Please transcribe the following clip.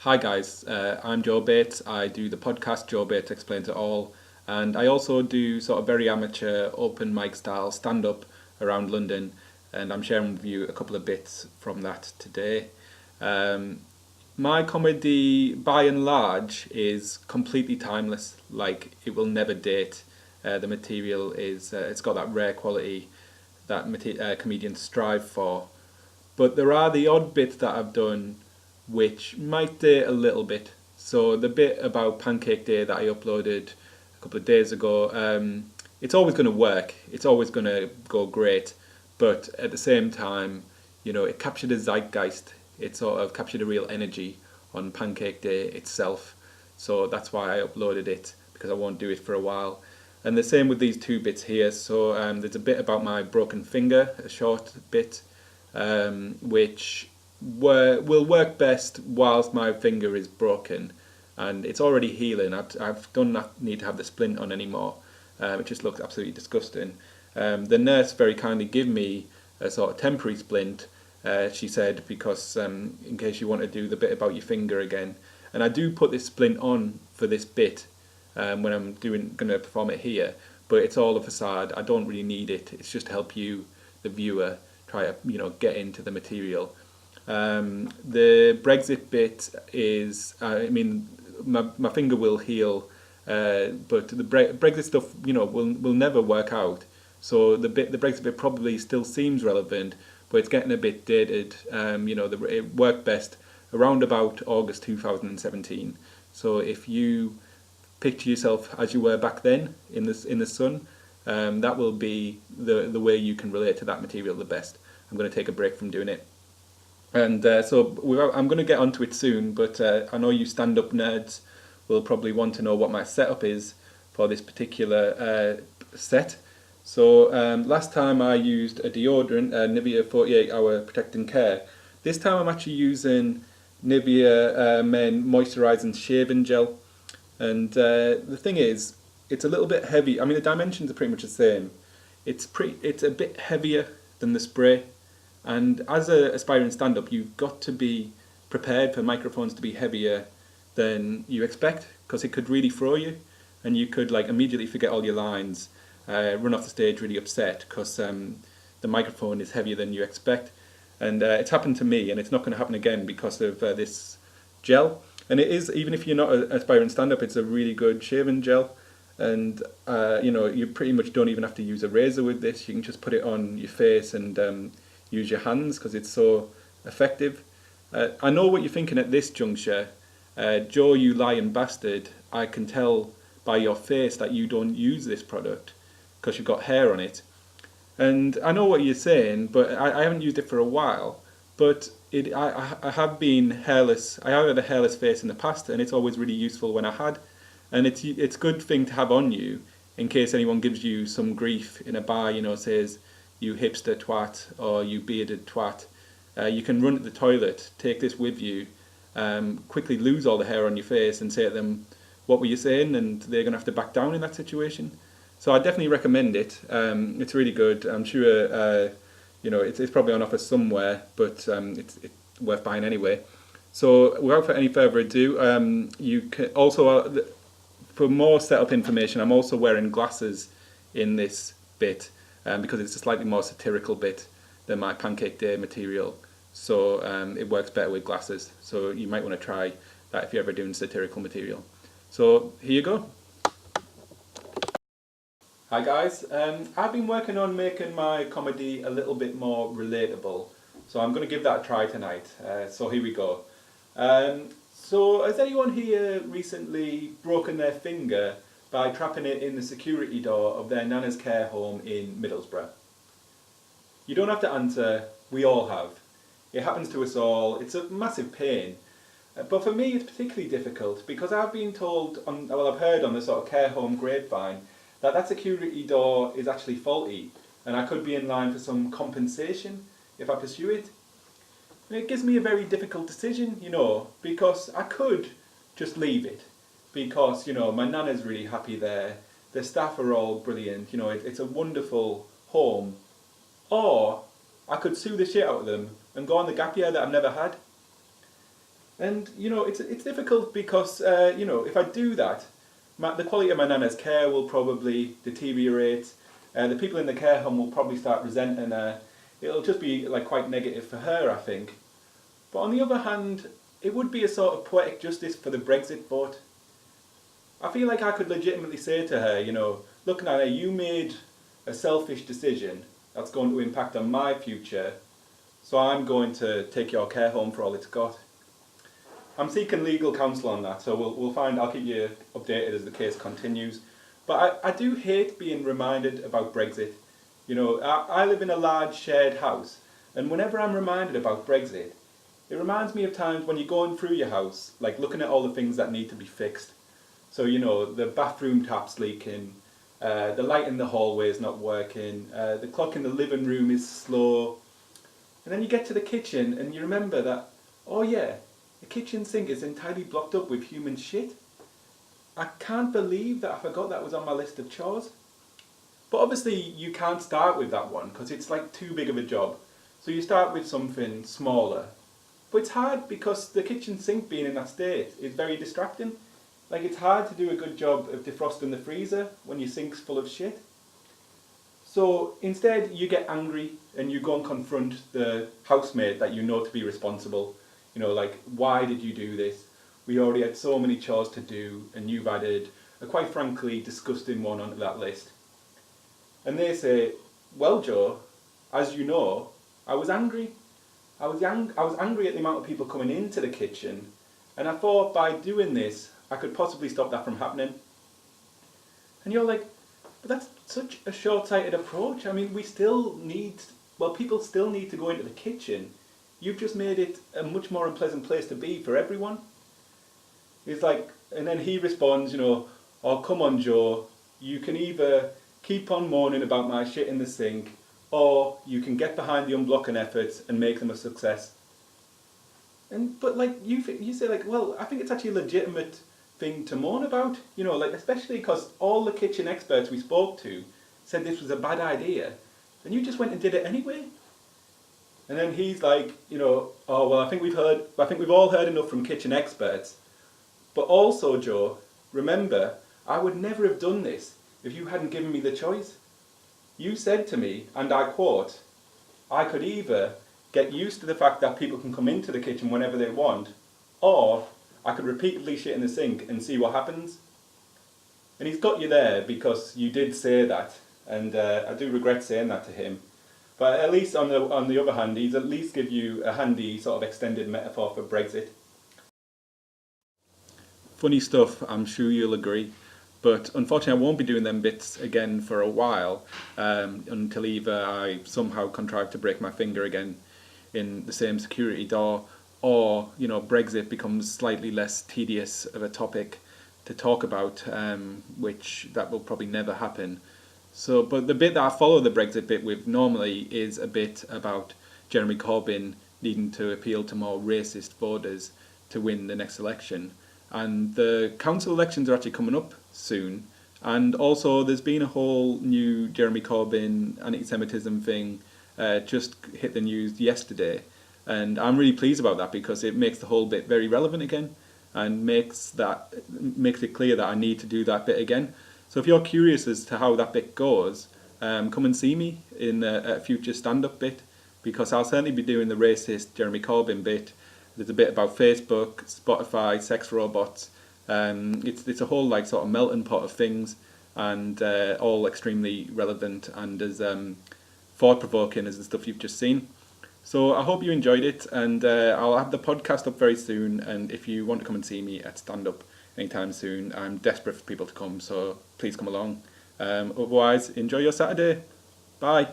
Hi guys, I'm Joe Bates. I do the podcast Joe Bates Explains It All, and I also do sort of very amateur open mic style stand up around London, and I'm sharing with you a couple of bits from that today. Um, my comedy, by and large, is completely timeless. Like it will never date. The material is it's got that rare quality that comedians strive for. But there are the odd bits that I've done which might date a little bit. So the bit about Pancake Day that I uploaded a couple of days ago, it's always going to work. It's always going to go great. But at the same time, it captured a zeitgeist. It sort of captured a real energy on Pancake Day itself. So that's why I uploaded it, because I won't do it for a while. And the same with these two bits here. So there's a bit about my broken finger, a short bit, which will work best whilst my finger is broken, and it's already healing. I don't need to have the splint on anymore. It just looks absolutely disgusting. The nurse very kindly gave me a sort of temporary splint. She said, because in case you want to do the bit about your finger again, and I do put this splint on for this bit when I'm going to perform it here, but it's all a facade. I don't really need it. It's just to help you, the viewer, try to get into the material. The Brexit bit is, my finger will heal, but the Brexit stuff, will never work out. So the Brexit bit probably still seems relevant, but it's getting a bit dated. It worked best around about August 2017. So if you picture yourself as you were back then in the sun, that will be the way you can relate to that material the best. I'm going to take a break from doing it. And I'm going to get onto it soon, but I know you stand-up nerds will probably want to know what my setup is for this particular set. So last time I used a deodorant, Nivea 48 Hour Protecting Care. This time I'm actually using Nivea Men Moisturising Shaving Gel. And the thing is, it's a little bit heavy. I mean, the dimensions are pretty much the same. It's a bit heavier than the spray. And as an aspiring stand-up, you've got to be prepared for microphones to be heavier than you expect, because it could really throw you, and you could immediately forget all your lines, run off the stage really upset because the microphone is heavier than you expect. And it's happened to me, and it's not going to happen again because of this gel. And it is, even if you're not an aspiring stand-up, it's a really good shaving gel. And you pretty much don't even have to use a razor with this. You can just put it on your face and use your hands because it's so effective. I know what you're thinking at this juncture. Joe, you lying bastard, I can tell by your face that you don't use this product because you've got hair on it. And I know what you're saying, but I haven't used it for a while. But I have been hairless. I have had a hairless face in the past, and it's always really useful when I had. And it's a good thing to have on you in case anyone gives you some grief in a bar, says, you hipster twat, or you bearded twat. You can run to the toilet, take this with you, quickly lose all the hair on your face and say to them, what were you saying? And they're going to have to back down in that situation. So I definitely recommend it. It's really good. I'm sure, it's probably on offer somewhere, but it's worth buying anyway. So without any further ado, you can also, for more setup information, I'm also wearing glasses in this bit. Because it's a slightly more satirical bit than my Pancake Day material. So it works better with glasses. So you might want to try that if you're ever doing satirical material. So here you go. Hi guys, I've been working on making my comedy a little bit more relatable. So I'm going to give that a try tonight. So here we go. So has anyone here recently broken their finger by trapping it in the security door of their nana's care home in Middlesbrough? You don't have to answer, we all have. It happens to us all, it's a massive pain. But for me it's particularly difficult because I've been told, I've heard on the sort of care home grapevine, that security door is actually faulty and I could be in line for some compensation if I pursue it. And it gives me a very difficult decision, because I could just leave it. Because, my nana's really happy there, the staff are all brilliant, it's a wonderful home. Or I could sue the shit out of them and go on the gap year that I've never had. And it's difficult because if I do that, the quality of my nana's care will probably deteriorate. The people in the care home will probably start resenting her. It'll just be like quite negative for her, I think. But on the other hand, it would be a sort of poetic justice for the Brexit vote. I feel like I could legitimately say to her, looking at her, you made a selfish decision that's going to impact on my future, so I'm going to take your care home for all it's got. I'm seeking legal counsel on that, so we'll find. I'll keep you updated as the case continues. But I do hate being reminded about Brexit. I live in a large shared house, and whenever I'm reminded about Brexit, it reminds me of times when you're going through your house, like looking at all the things that need to be fixed. So, the bathroom tap's leaking, the light in the hallway is not working, the clock in the living room is slow. And then you get to the kitchen and you remember that, oh yeah, the kitchen sink is entirely blocked up with human shit. I can't believe that I forgot that was on my list of chores. But obviously you can't start with that one because it's like too big of a job. So you start with something smaller. But it's hard because the kitchen sink being in that state is very distracting. Like, it's hard to do a good job of defrosting the freezer when your sink's full of shit. So instead you get angry and you go and confront the housemate that you know to be responsible. Like, why did you do this? We already had so many chores to do and you've added a quite frankly disgusting one onto that list. And they say, well Joe, as you know, I was angry. I was angry at the amount of people coming into the kitchen, and I thought by doing this I could possibly stop that from happening. And you're like, but that's such a short-sighted approach. I mean, people still need to go into the kitchen. You've just made it a much more unpleasant place to be for everyone. It's like, and then he responds, oh come on Joe, you can either keep on moaning about my shit in the sink, or you can get behind the unblocking efforts and make them a success. But like you say, like, well, I think it's actually a legitimate thing to moan about, like, especially because all the kitchen experts we spoke to said this was a bad idea, and you just went and did it anyway. And then he's like, oh well, I think we've all heard enough from kitchen experts. But also, Joe, remember, I would never have done this if you hadn't given me the choice. You said to me, and I quote, I could either get used to the fact that people can come into the kitchen whenever they want, or I could repeatedly shit in the sink and see what happens. And he's got you there because you did say that, and I do regret saying that to him. But at least on the other hand, he's at least give you a handy sort of extended metaphor for Brexit. Funny stuff, I'm sure you'll agree. But unfortunately I won't be doing them bits again for a while, until either I somehow contrive to break my finger again in the same security door, or Brexit becomes slightly less tedious of a topic to talk about, which that will probably never happen. So, but the bit that I follow the Brexit bit with normally is a bit about Jeremy Corbyn needing to appeal to more racist voters to win the next election. And the council elections are actually coming up soon, and also there's been a whole new Jeremy Corbyn anti-Semitism thing just hit the news yesterday. And I'm really pleased about that because it makes the whole bit very relevant again, and makes it clear that I need to do that bit again. So if you're curious as to how that bit goes, come and see me in a future stand-up bit, because I'll certainly be doing the racist Jeremy Corbyn bit. There's a bit about Facebook, Spotify, sex robots. It's a whole like sort of melting pot of things, and all extremely relevant and as thought-provoking as the stuff you've just seen. So I hope you enjoyed it, and I'll have the podcast up very soon, and if you want to come and see me at stand-up anytime soon, I'm desperate for people to come, so please come along. Otherwise, enjoy your Saturday. Bye.